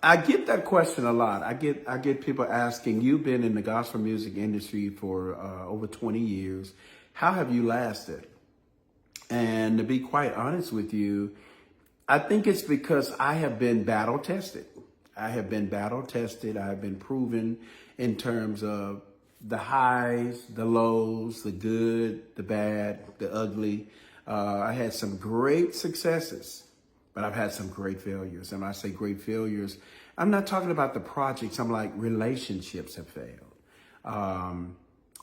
I get that question a lot. I get people asking, you've been in the gospel music industry for over 20 years. How have you lasted? And to be quite honest with you, I think it's because I have been battle tested. I have been battle tested. I have been proven in terms of the highs, the lows, the good, the bad, the ugly. I had some great successes, but I've had some great failures. And when I say great failures, I'm not talking about the projects. I'm like relationships have failed.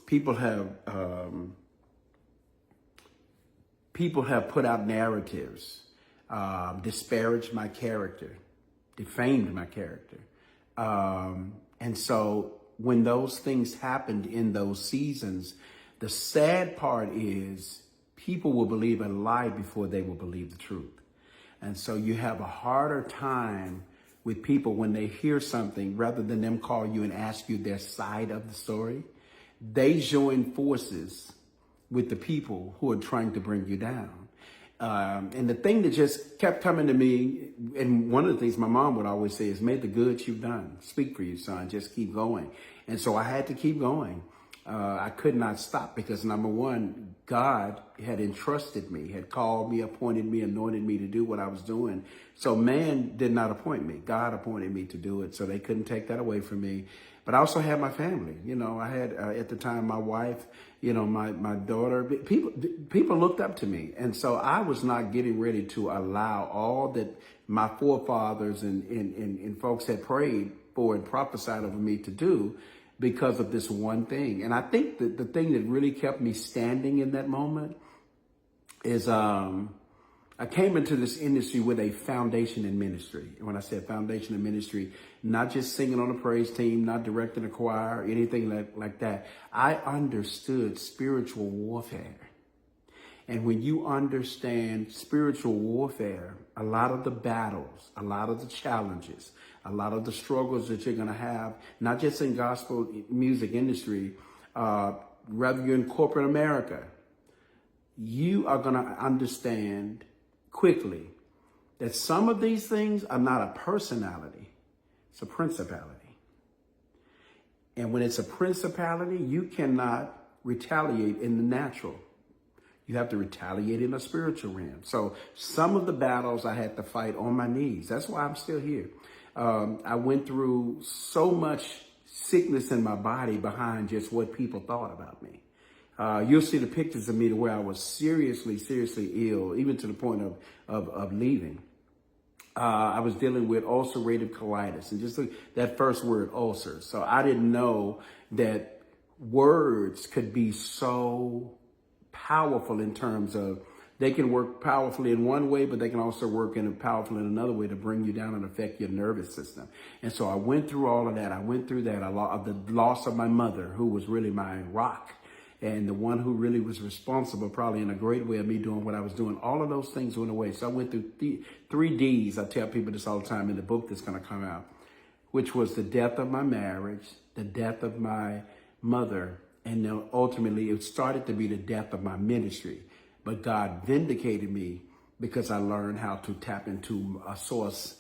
People have put out narratives, disparaged my character, defamed my character. And so when those things happened in those seasons, the sad part is people will believe a lie before they will believe the truth. And so you have a harder time with people when they hear something, rather than them call you and ask you their side of the story. They join forces with the people who are trying to bring you down. And the thing that just kept coming to me, and one of the things my mom would always say is, may the good you've done speak for you, son. Just keep going. And so I had to keep going. I could not stop because, number one, God had entrusted me, had called me, appointed me, anointed me to do what I was doing. So man did not appoint me. God appointed me to do it. So they couldn't take that away from me. But I also had my family. I had at the time my wife, my daughter. People looked up to me. And so I was not getting ready to allow all that my forefathers and folks had prayed for and prophesied over me to do because of this one thing. And I think that the thing that really kept me standing in that moment is I came into this industry with a foundation in ministry. And when I said foundation in ministry, not just singing on a praise team, not directing a choir, anything like that. I understood spiritual warfare. And when you understand spiritual warfare, a lot of the battles, a lot of the challenges, a lot of the struggles that you're going to have, not just in gospel music industry, rather you're in corporate America, you are going to understand quickly that some of these things are not a personality, it's a principality. And when it's a principality, you cannot retaliate in the natural. You have to retaliate in a spiritual realm. So some of the battles I had to fight on my knees. That's why I'm still here. I went through so much sickness in my body behind just what people thought about me. You'll see the pictures of me to where I was seriously ill, even to the point of leaving. I was dealing with ulcerative colitis, and just that first word, ulcer. So I didn't know that words could be so powerful in terms of they can work powerfully in one way, but they can also work powerfully in another way to bring you down and affect your nervous system. And so I went through all of that. I went through that. The loss of my mother, who was really my rock, and the one who really was responsible probably in a great way of me doing what I was doing. All of those things went away. So I went through three Ds. I tell people this all the time in the book that's going to come out, which was the death of my marriage, the death of my mother, and then ultimately it started to be the death of my ministry. But God vindicated me because I learned how to tap into a source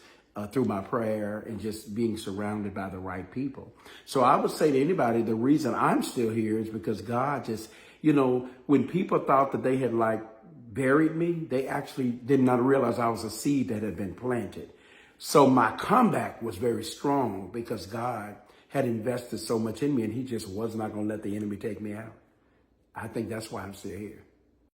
through my prayer and just being surrounded by the right people. So I would say to anybody, the reason I'm still here is because God just, when people thought that they had buried me, they actually did not realize I was a seed that had been planted. So my comeback was very strong because God had invested so much in me, and he just was not going to let the enemy take me out. I think that's why I'm still here.